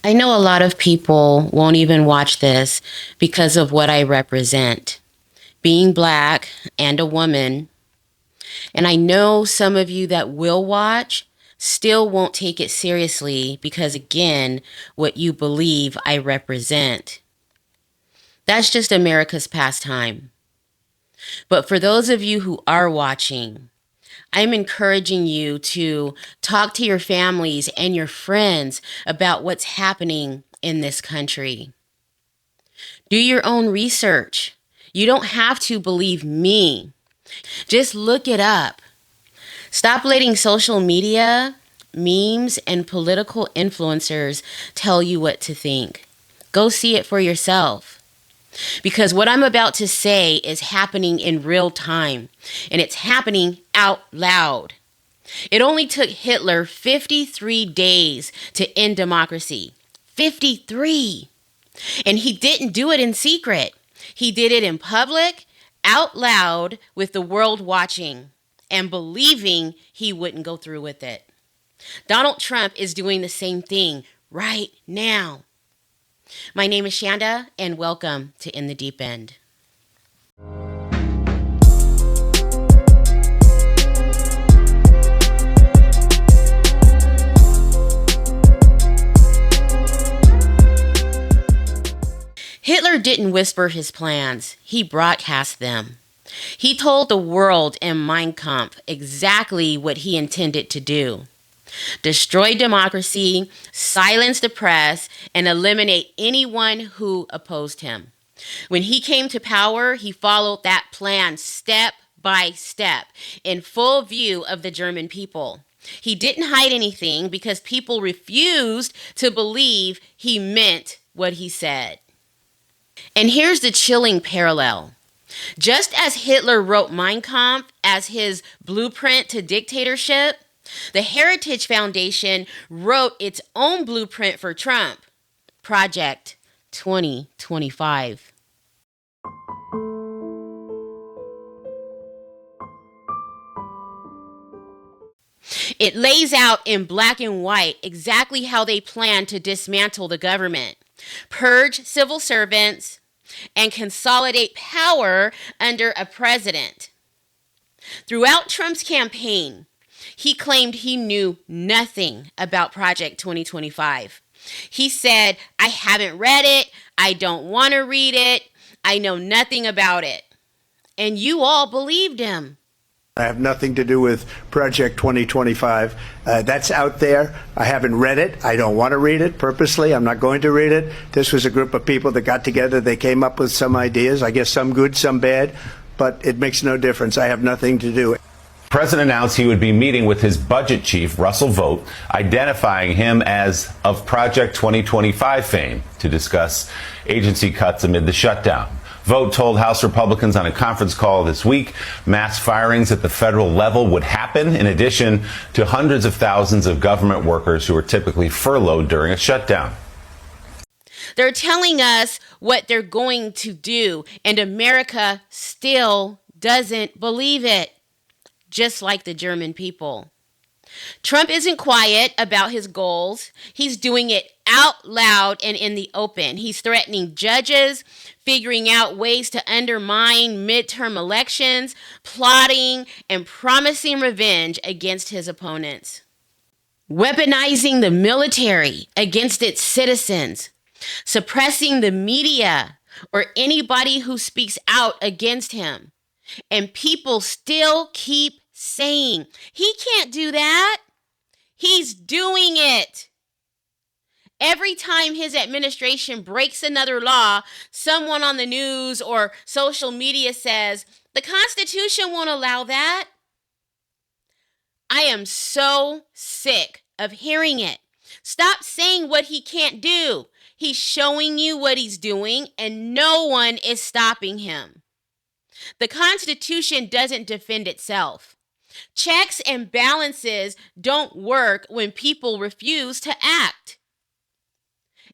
I know a lot of people won't even watch this because of what I represent. Being black and a woman, and I know some of you that will watch still won't take it seriously because, again, what you believe I represent. That's just America's pastime. But for those of you who are watching, I'm encouraging you to talk to your families and your friends about what's happening in this country. Do your own research. You don't have to believe me. Just look it up. Stop letting social media, memes, and political influencers tell you what to think. Go see it for yourself. Because what I'm about to say is happening in real time, and it's happening out loud. It only took Hitler 53 days to end democracy. 53! And he didn't do it in secret. He did it in public, out loud, with the world watching and believing he wouldn't go through with it. Donald Trump is doing the same thing right now. My name is Shanda, and welcome to In the Deep End. Hitler didn't whisper his plans, he broadcast them. He told the world in Mein Kampf exactly what he intended to do. Destroy democracy, silence the press, and eliminate anyone who opposed him. When he came to power, he followed that plan step by step in full view of the German people. He didn't hide anything because people refused to believe he meant what he said. And here's the chilling parallel. Just as Hitler wrote Mein Kampf as his blueprint to dictatorship, the Heritage Foundation wrote its own blueprint for Trump, Project 2025. It lays out in black and white exactly how they plan to dismantle the government, purge civil servants, and consolidate power under a president. Throughout Trump's campaign, he claimed he knew nothing about Project 2025. He said, I haven't read it, I don't want to read it, I know nothing about it. And you all believed him. I have nothing to do with Project 2025. That's out there. I haven't read it. I don't want to read it purposely. I'm not going to read it. This was a group of people that got together. They came up with some ideas, I guess some good, some bad, but it makes no difference. I have nothing to do. The president announced he would be meeting with his budget chief, Russell Vought, identifying him as of Project 2025 fame to discuss agency cuts amid the shutdown. Vought told House Republicans on a conference call this week mass firings at the federal level would happen, in addition to hundreds of thousands of government workers who are typically furloughed during a shutdown. They're telling us what they're going to do, and America still doesn't believe it, just like the German people. Trump isn't quiet about his goals. He's doing it out loud and in the open. He's threatening judges, figuring out ways to undermine midterm elections, plotting and promising revenge against his opponents, weaponizing the military against its citizens, suppressing the media or anybody who speaks out against him. And people still keep saying, he can't do that. He's doing it. Every time his administration breaks another law, someone on the news or social media says, the Constitution won't allow that. I am so sick of hearing it. Stop saying what he can't do. He's showing you what he's doing, and no one is stopping him. The Constitution doesn't defend itself. Checks and balances don't work when people refuse to act.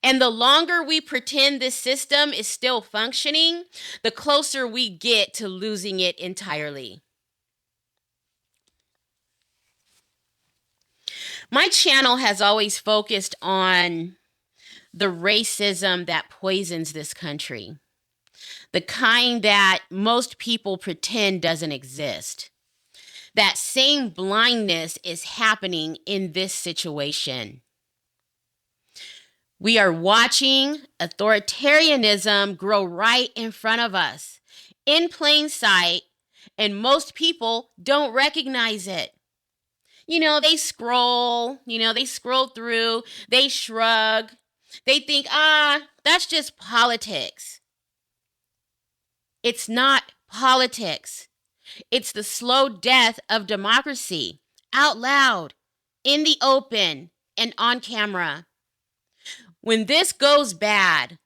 And the longer we pretend this system is still functioning, the closer we get to losing it entirely. My channel has always focused on the racism that poisons this country, the kind that most people pretend doesn't exist. That same blindness is happening in this situation. We are watching authoritarianism grow right in front of us, in plain sight, and most people don't recognize it. They scroll through, they shrug, they think, that's just politics. It's not politics. It's the slow death of democracy, out loud, in the open, and on camera. When this goes bad,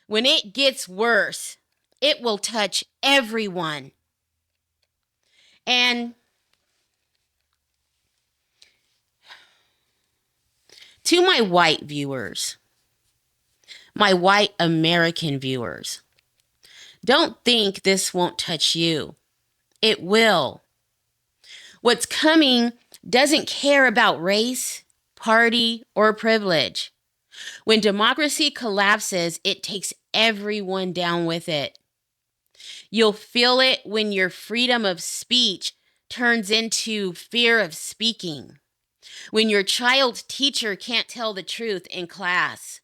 when it gets worse, it will touch everyone. And to my white viewers, my white American viewers, don't think this won't touch you. It will. What's coming doesn't care about race, party, or privilege. When democracy collapses, it takes everyone down with it. You'll feel it when your freedom of speech turns into fear of speaking. When your child's teacher can't tell the truth in class.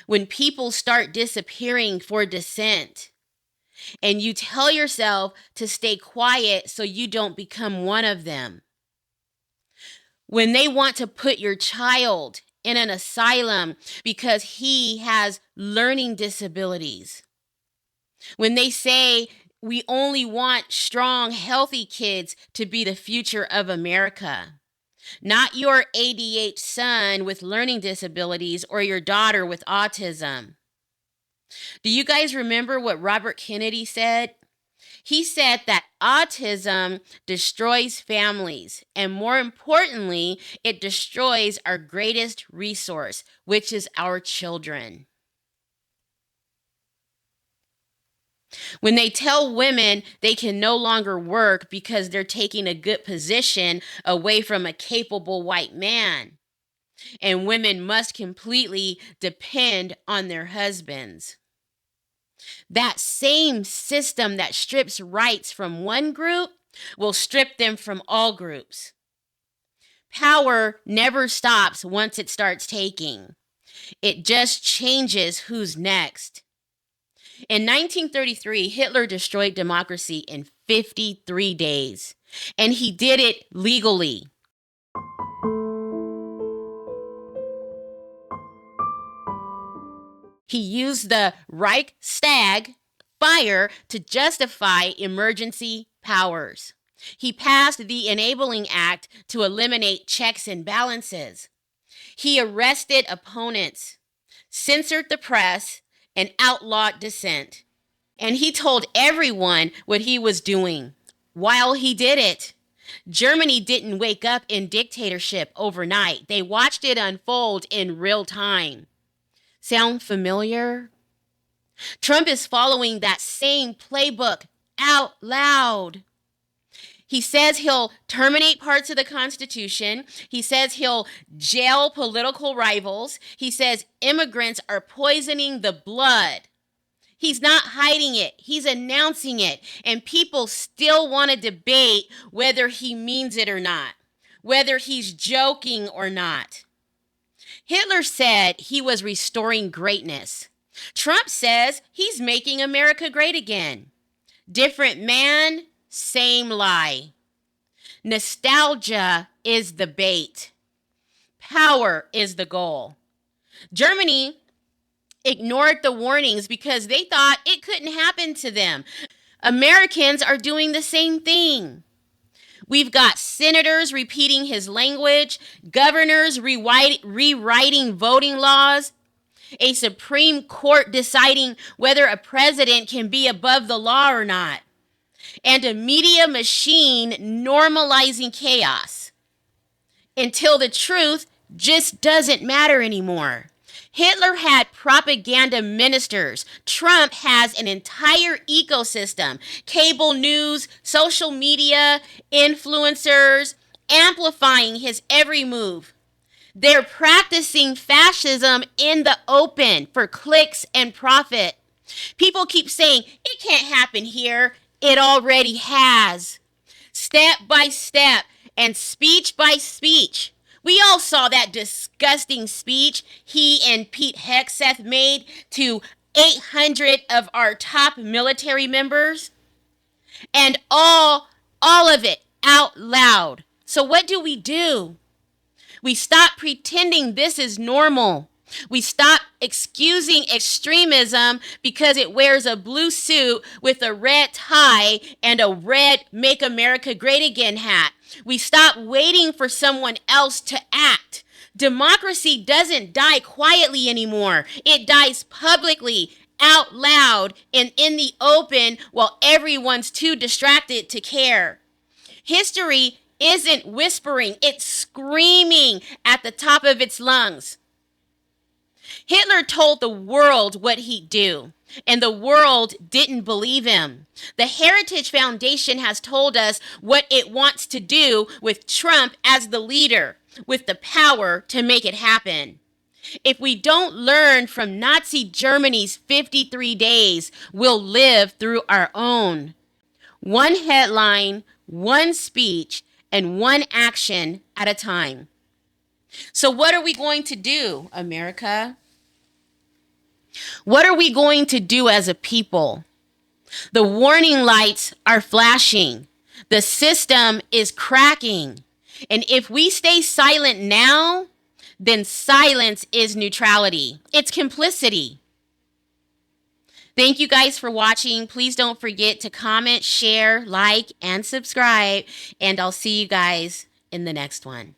When people start disappearing for dissent. And you tell yourself to stay quiet so you don't become one of them. When they want to put your child in an asylum because he has learning disabilities. When they say we only want strong, healthy kids to be the future of America, not your ADHD son with learning disabilities or your daughter with autism. Do you guys remember what Robert Kennedy said? He said that autism destroys families, and more importantly, it destroys our greatest resource, which is our children. When they tell women they can no longer work because they're taking a good position away from a capable white man, and women must completely depend on their husbands. That same system that strips rights from one group will strip them from all groups. Power never stops once it starts taking. It just changes who's next. In 1933, Hitler destroyed democracy in 53 days, and he did it legally. He used the Reichstag fire to justify emergency powers. He passed the Enabling Act to eliminate checks and balances. He arrested opponents, censored the press, and outlawed dissent. And he told everyone what he was doing while he did it. Germany didn't wake up in dictatorship overnight. They watched it unfold in real time. Sound familiar? Trump is following that same playbook out loud. He says he'll terminate parts of the Constitution. He says he'll jail political rivals. He says immigrants are poisoning the blood. He's not hiding it. He's announcing it. And people still want to debate whether he means it or not, whether he's joking or not. Hitler said he was restoring greatness. Trump says he's making America great again. Different man, same lie. Nostalgia is the bait. Power is the goal. Germany ignored the warnings because they thought it couldn't happen to them. Americans are doing the same thing. We've got senators repeating his language, governors rewriting voting laws, a Supreme Court deciding whether a president can be above the law or not, and a media machine normalizing chaos until the truth just doesn't matter anymore. Hitler had propaganda ministers. Trump has an entire ecosystem, cable news, social media, influencers, amplifying his every move. They're practicing fascism in the open for clicks and profit. People keep saying, it can't happen here. It already has. Step by step and speech by speech. We all saw that disgusting speech he and Pete Hegseth made to 800 of our top military members. And all of it out loud. So what do? We stop pretending this is normal. We stop excusing extremism because it wears a blue suit with a red tie and a red Make America Great Again hat. We stop waiting for someone else to act. Democracy doesn't die quietly anymore. It dies publicly, out loud, and in the open while everyone's too distracted to care. History isn't whispering, it's screaming at the top of its lungs. Hitler told the world what he'd do, and the world didn't believe him. The Heritage Foundation has told us what it wants to do with Trump as the leader, with the power to make it happen. If we don't learn from Nazi Germany's 53 days, we'll live through our own. One headline, one speech, and one action at a time. So what are we going to do, America? What are we going to do as a people? The warning lights are flashing. The system is cracking. And if we stay silent now, then silence is neutrality. It's complicity. Thank you guys for watching. Please don't forget to comment, share, like, and subscribe. And I'll see you guys in the next one.